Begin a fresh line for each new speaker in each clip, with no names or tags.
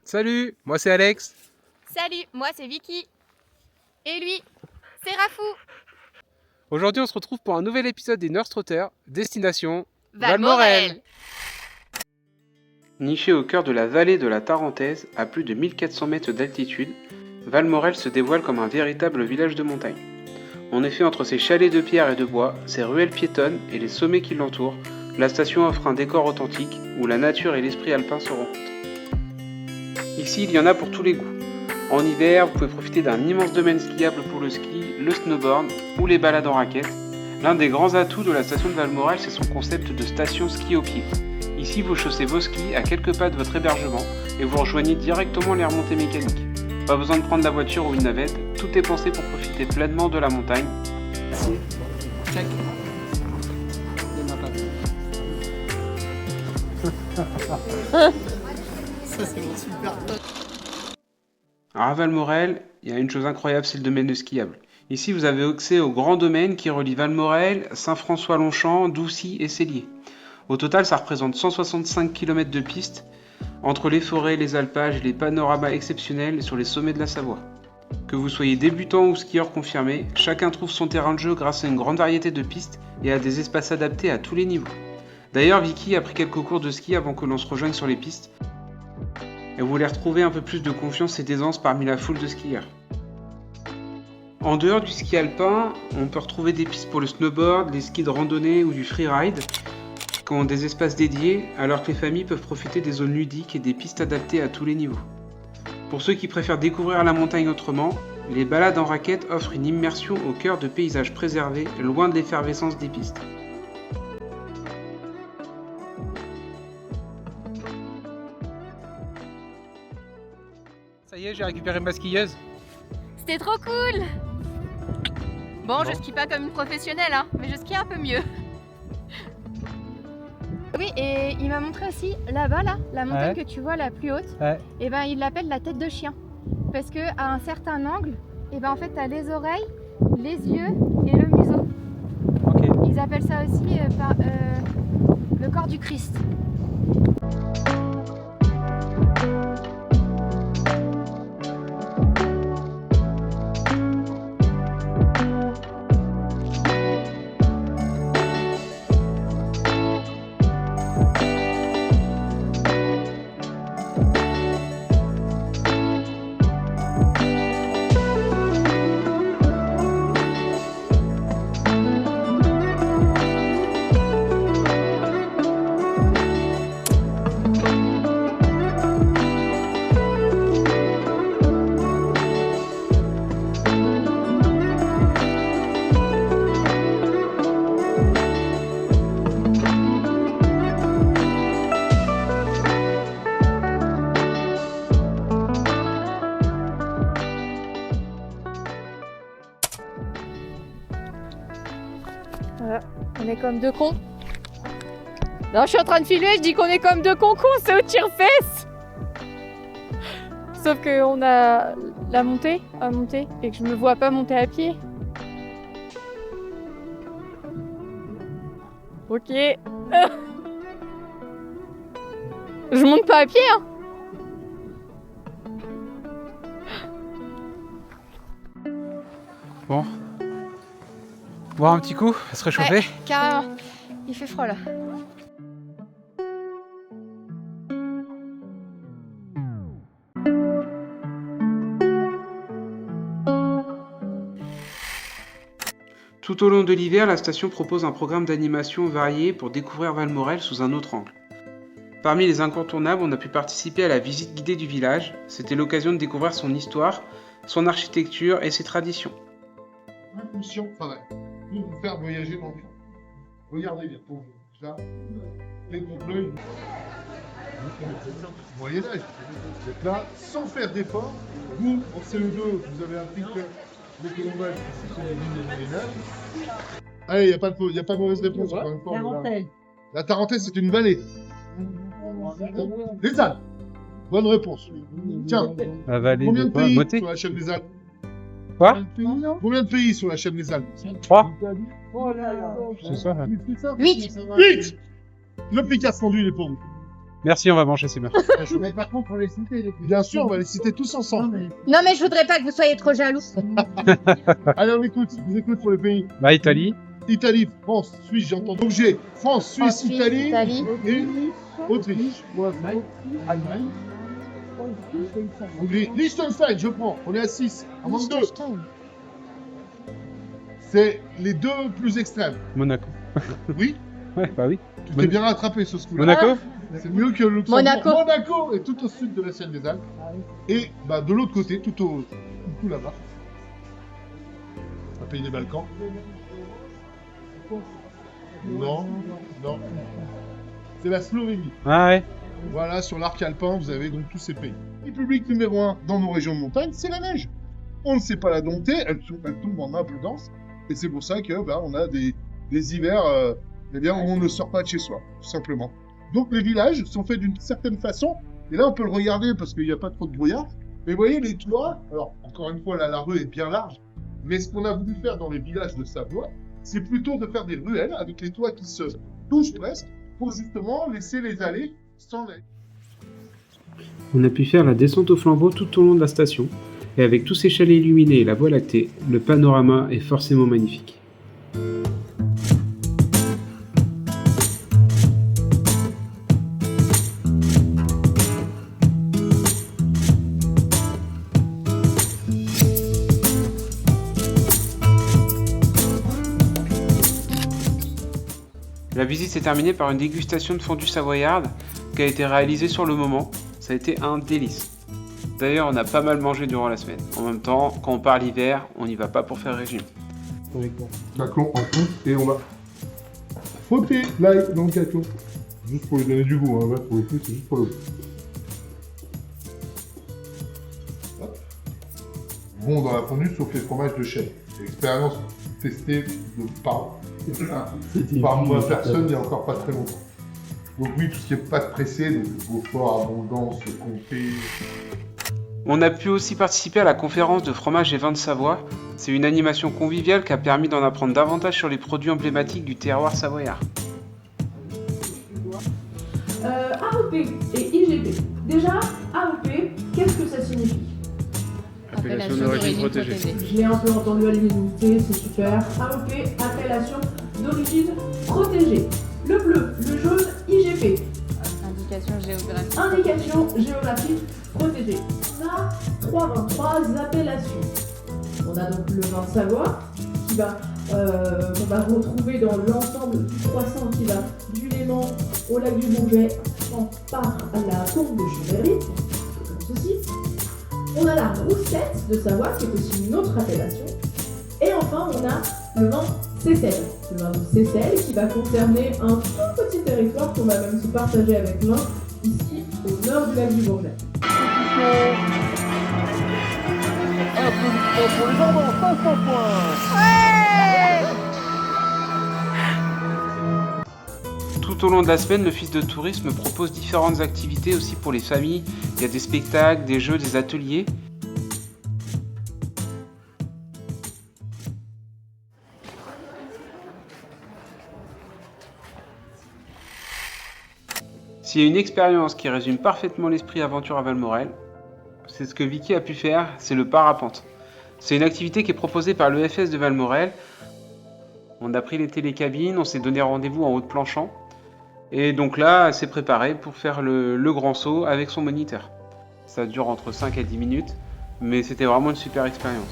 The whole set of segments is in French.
Salut, moi c'est Alex.
Salut, moi c'est Vicky. Et lui, c'est Rafou.
Aujourd'hui on se retrouve pour un nouvel épisode des Nurse Trotters, destination
Valmorel.
Niché au cœur de la vallée de la Tarentaise, à plus de 1400 mètres d'altitude, Valmorel se dévoile comme un véritable village de montagne. En effet, entre ses chalets de pierre et de bois, ses ruelles piétonnes et les sommets qui l'entourent, la station offre un décor authentique où la nature et l'esprit alpin se rencontrent. Ici, il y en a pour tous les goûts. En hiver, vous pouvez profiter d'un immense domaine skiable pour le ski, le snowboard ou les balades en raquettes. L'un des grands atouts de la station de Valmorel, c'est son concept de station ski au pied. Ici, vous chaussez vos skis à quelques pas de votre hébergement et vous rejoignez directement les remontées mécaniques. Pas besoin de prendre la voiture ou une navette, tout est pensé pour profiter pleinement de la montagne. Check.
Ça c'est mon super pote.
Alors à Valmorel, il y a une chose incroyable, c'est le domaine de skiable. Ici, vous avez accès au grand domaine qui relie Valmorel, Saint-François-Longchamp, Doucy et Célier. Au total, ça représente 165 km de piste, entre les forêts, les alpages et les panoramas exceptionnels sur les sommets de la Savoie. Que vous soyez débutant ou skieur confirmé, chacun trouve son terrain de jeu grâce à une grande variété de pistes et à des espaces adaptés à tous les niveaux. D'ailleurs, Vicky a pris quelques cours de ski avant que l'on se rejoigne sur les pistes. Elle voulait retrouver un peu plus de confiance et d'aisance parmi la foule de skieurs. En dehors du ski alpin, on peut retrouver des pistes pour le snowboard, les skis de randonnée ou du freeride, qui ont des espaces dédiés, alors que les familles peuvent profiter des zones ludiques et des pistes adaptées à tous les niveaux. Pour ceux qui préfèrent découvrir la montagne autrement, les balades en raquette offrent une immersion au cœur de paysages préservés, loin de l'effervescence des pistes. Ça y est, j'ai récupéré ma skieuse.
C'était trop cool. Bon, je skie pas comme une professionnelle, hein, mais je skie un peu mieux. Oui, et il m'a montré aussi là-bas, là, la montagne que tu vois la plus haute. Et ben, il l'appelle la tête de chien, parce que à un certain angle, et ben en fait, t'as les oreilles, les yeux et le museau.
Ok.
Ils appellent ça aussi le corps du Christ. Voilà, on est comme deux cons. Non, je suis en train de filmer, je dis qu'on est comme deux cons, c'est au tire-fesse. Sauf qu'on a la montée à monter et que je me vois pas monter à pied. Ok. Je monte pas à pied, hein.
Bon. Boire un petit coup, à se réchauffer.
Ouais, carrément. Il fait froid là.
Tout au long de l'hiver, la station propose un programme d'animation varié pour découvrir Valmorel sous un autre angle. Parmi les incontournables, on a pu participer à la visite guidée du village. C'était l'occasion de découvrir son histoire, son architecture et ses traditions.
Impulsion, enfin, pour vous faire voyager dans le temps. Regardez bien, pour vous. Ça, les groupes bleus, Moyen-Âge. Vous êtes là, sans faire d'effort. Vous, en CE2, vous avez appris que les colombages, ce sont les lignes du Moyen-Âge. Allez, il n'y a pas de mauvaise réponse. Encore une fois,
Tarentaise.
la Tarentaise, c'est une vallée. Les Alpes. Bonne réponse. Tiens,
La vallée
combien
de
de
quoi?
pays
Beauté.
sur la chaîne des Alpes?
Quoi?
Combien de pays sur la chaîne des Alpes?
3.
C'est ça.
8.
8. Le Picasso fondu, il est pour vous.
Merci, on va manger, c'est bien.
Mais par contre, on les citer, les
Bien sûr, on va les citer tous ensemble.
Non, mais je voudrais pas que vous soyez trop jaloux.
Allez, on écoute. Je vous écoute pour les pays.
Bah, Italie.
Italie, France, Suisse, j'ai entendu. Donc j'ai France, Suisse,
Suisse,
Italie,
Italie.
et Autriche.
Allemagne.
Hongrie. Liechtenstein, je prends. On est à 6. On manque 2. C'est les deux plus extrêmes.
Monaco.
Oui,
Ouais, bah oui.
tu t'es bien rattrapé ce coup-là.
Monaco.
C'est mieux que le
Monaco.
Monaco est tout au sud de la chaîne des Alpes. Et bah, de l'autre côté, tout là-bas. Un pays des Balkans. Non, non. C'est la Slovénie.
Ah ouais.
Voilà, sur l'arc alpin, vous avez donc tous ces pays. République numéro 1 dans nos régions de montagne, c'est la neige. On ne sait pas la dompter, elle tombe en nappe dense. Et c'est pour ça que on a des hivers où on ne sort pas de chez soi, tout simplement. Donc les villages sont faits d'une certaine façon. Et là, on peut le regarder parce qu'il n'y a pas trop de brouillard. Mais vous voyez, les toits, alors encore une fois, là, la rue est bien large. Mais ce qu'on a voulu faire dans les villages de Savoie, c'est plutôt de faire des ruelles avec les toits qui se touchent presque pour justement laisser les allées sans neige.
On a pu faire la descente au flambeau tout au long de la station, et avec tous ces chalets illuminés et la voie lactée, le panorama est forcément magnifique. La visite s'est terminée par une dégustation de fondue savoyarde qui a été réalisée sur le moment. Ça a été un délice. D'ailleurs, on a pas mal mangé durant la semaine. En même temps, quand on part l'hiver, on n'y va pas pour faire régime.
Caclon en tout et on va frotter l'ail dans le caclon. Juste pour lui donner du goût, hein. Ouais, pour le coup, c'est juste pour le goût. Hop. Bon dans la fondue, sauf les fromages de chèvre. C'est l'expérience testée par moi personne il n'y a encore pas très longtemps. Donc oui, tout ce qui est pâte pressée, donc Beaufort, Abondance, Comté.
On a pu aussi participer à la conférence de fromage et vin de Savoie. C'est une animation conviviale qui a permis d'en apprendre davantage sur les produits emblématiques du terroir savoyard.
AOP et IGP. Déjà, AOP, qu'est-ce que ça signifie?
Appellation d'origine protégée.
Je l'ai un peu entendu à l'unanimité, c'est super. AOP, appellation d'origine protégée. Le bleu, le jaune, IGP.
Indication géographique.
Indication géographique protégée. On a 3 appellations. On a donc le vin de Savoie, qu'on va retrouver dans l'ensemble du croissant qui va du Léman au lac du Bourget, par la combe de Chambéry, comme ceci. On a la roussette de Savoie, qui est aussi une autre appellation. Et enfin, on a le vin Seyssel. Le vin de Seyssel qui va concerner un tout petit territoire qu'on va même se partager avec l'un, ici au nord du lac du Bourget.
Pour les enfants, 500 points.
Tout au long de la semaine, l'Office de tourisme propose différentes activités aussi pour les familles. Il y a des spectacles, des jeux, des ateliers. S'il y a une expérience qui résume parfaitement l'esprit aventure à Valmorel, c'est ce que Vicky a pu faire, c'est le parapente. C'est une activité qui est proposée par l'EFS de Valmorel. On a pris les télécabines, on s'est donné rendez-vous en haut de Planchant. Et donc là, elle s'est préparée pour faire le grand saut avec son moniteur. Ça dure entre 5 et 10 minutes, mais c'était vraiment une super expérience.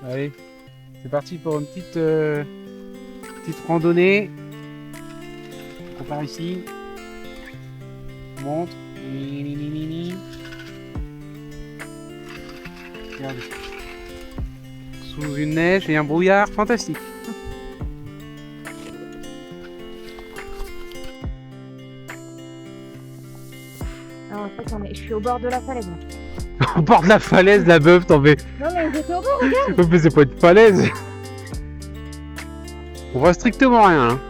Allez, c'est parti pour une petite randonnée. On part ici. On monte. Regardez. Sous une neige et un brouillard fantastique.
Alors, en fait, je suis au bord de la falaise.
Au bord de la falaise, la meuf, t'en fais.
Non, mais j'étais au bord, regarde.
Mais c'est pas une falaise. On voit strictement rien. Hein.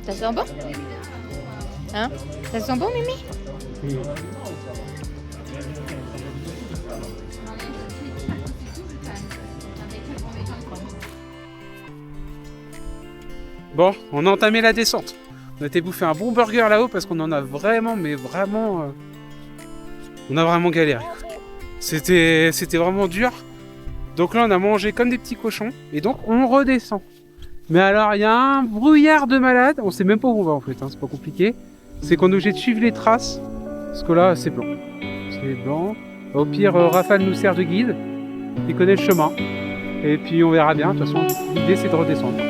Ça sent bon? Hein? Ça sent bon, Mimi?
Bon, on a entamé la descente. On a été bouffer un bon burger là-haut parce qu'on en a vraiment, mais vraiment... on a vraiment galéré. C'était vraiment dur. Donc là, on a mangé comme des petits cochons. Et donc, on redescend. Mais alors, il y a un brouillard de malade. On sait même pas où on va en fait, hein, c'est pas compliqué. C'est qu'on est obligé de suivre les traces. Parce que là, c'est blanc. C'est blanc. Au pire, Raphaël nous sert de guide. Il connaît le chemin. Et puis, on verra bien. De toute façon, l'idée, c'est de redescendre.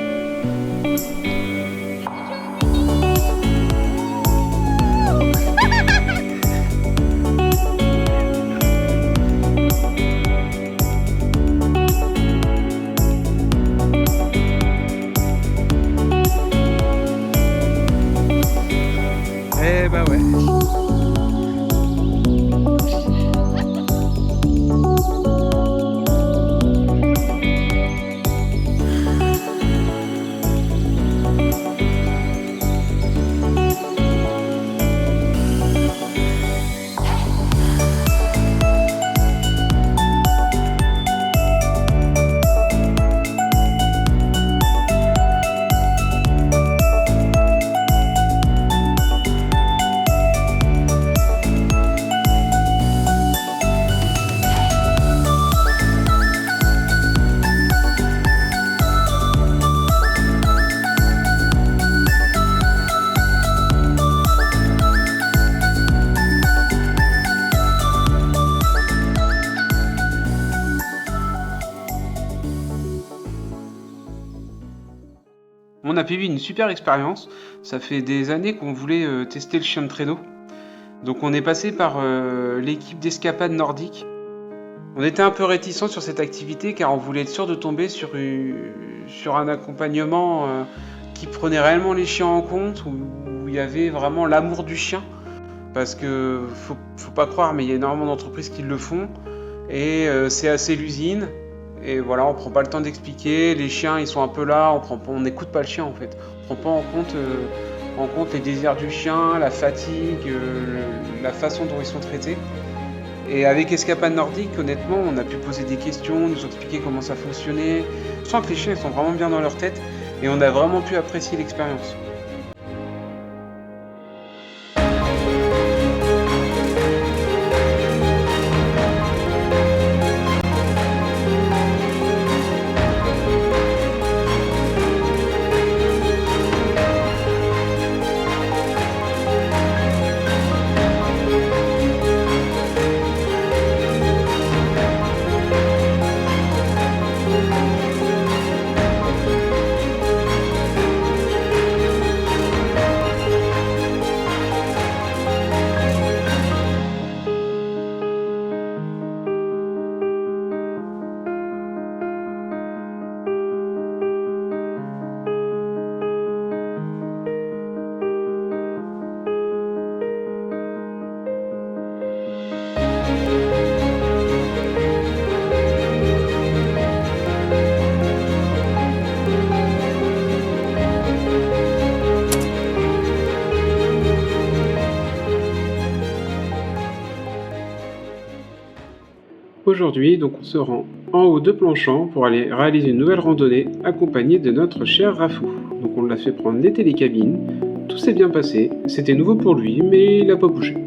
Eh bah ouais.
On a vécu une super expérience. Ça fait des années qu'on voulait tester le chien de traîneau. Donc on est passé par l'équipe d'escapade nordique. On était un peu réticents sur cette activité car on voulait être sûr de tomber sur un accompagnement qui prenait réellement les chiens en compte, où il y avait vraiment l'amour du chien. Parce que faut pas croire, mais il y a énormément d'entreprises qui le font. Et c'est assez l'usine. Et voilà, on prend pas le temps d'expliquer, les chiens ils sont un peu là, on n'écoute pas le chien en fait. On prend pas en compte les désirs du chien, la fatigue, la façon dont ils sont traités. Et avec Escapade Nordique, honnêtement, on a pu poser des questions, nous expliquer comment ça fonctionnait. Je sens que les chiens ils sont vraiment bien dans leur tête et on a vraiment pu apprécier l'expérience. Aujourd'hui, donc, on se rend en haut de Planchamp pour aller réaliser une nouvelle randonnée accompagnée de notre cher Rafou. Donc on l'a fait prendre les télécabines, tout s'est bien passé, c'était nouveau pour lui, mais il n'a pas bougé.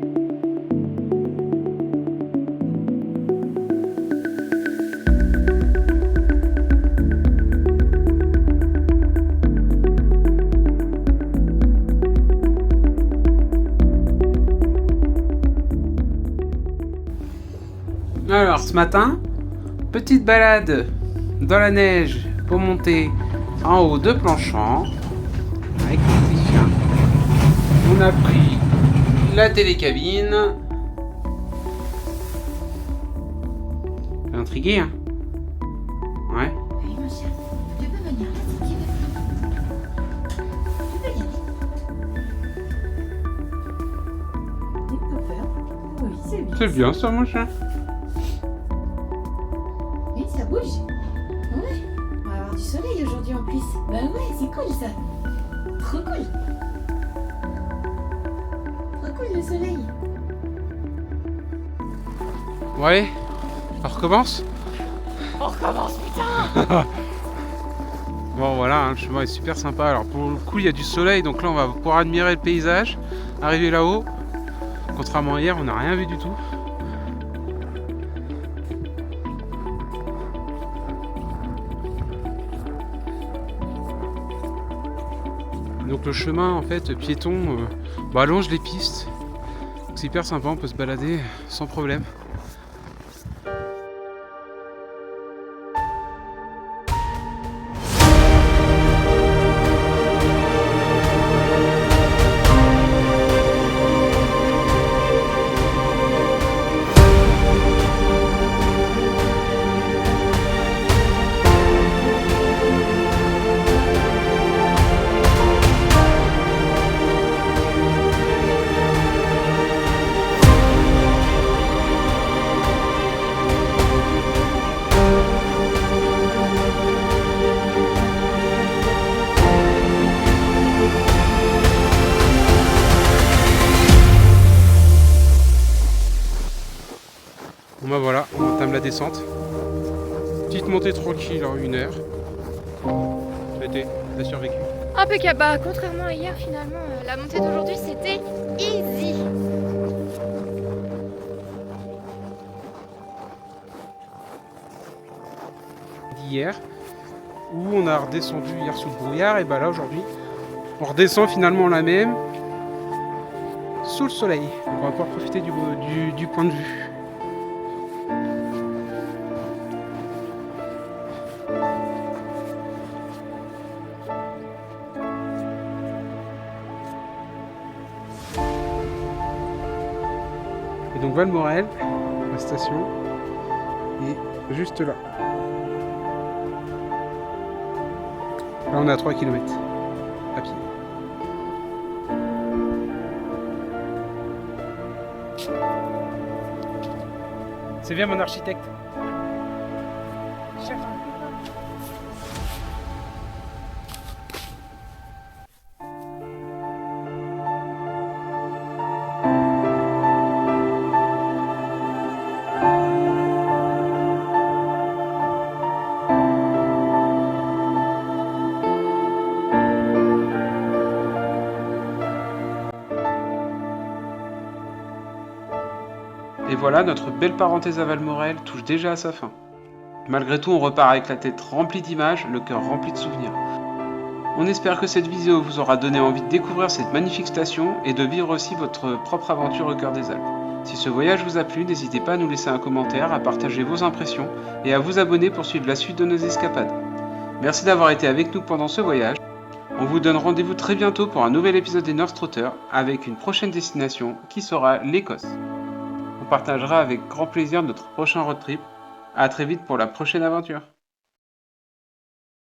Alors ce matin, petite balade dans la neige pour monter en haut de Planchamp avec le petit chien. On a pris la télécabine. T'es intrigué, hein? Ouais.
Oui, mon chien, tu peux venir là, tranquille. Tu peux y aller. N'aie pas peur. Oui, c'est bien.
C'est bien ça, mon chien.
Oui, ça bouge. Ouais. On va avoir du soleil aujourd'hui en plus. Bah ouais, c'est cool ça. Trop cool. Trop cool le soleil.
Ouais. On recommence?
On recommence, putain.
Bon voilà, hein, le chemin est super sympa. Alors pour le coup, il y a du soleil, donc là on va pouvoir admirer le paysage. Arriver là-haut, contrairement à hier, on n'a rien vu du tout. Donc le chemin en fait piéton allonge les pistes. C'est hyper sympa, on peut se balader sans problème. Bon bah voilà, on entame la descente. Petite montée tranquille en 1 heure. T'as survécu.
Impeccable. Bah, contrairement à hier, finalement, la montée d'aujourd'hui, c'était easy.
D'hier, où on a redescendu hier sous le brouillard, et bah là aujourd'hui, on redescend finalement la même sous le soleil. On va pouvoir profiter du point de vue. Et donc Valmorel, la station, est juste là. Là on est à 3 km à pied. C'est bien mon architecte. Et voilà, notre belle parenthèse à Valmorel touche déjà à sa fin. Malgré tout, on repart avec la tête remplie d'images, le cœur rempli de souvenirs. On espère que cette vidéo vous aura donné envie de découvrir cette magnifique station et de vivre aussi votre propre aventure au cœur des Alpes. Si ce voyage vous a plu, n'hésitez pas à nous laisser un commentaire, à partager vos impressions et à vous abonner pour suivre la suite de nos escapades. Merci d'avoir été avec nous pendant ce voyage. On vous donne rendez-vous très bientôt pour un nouvel épisode des North Trotters avec une prochaine destination qui sera l'Écosse. On partagera avec grand plaisir notre prochain road trip. A très vite pour la prochaine aventure.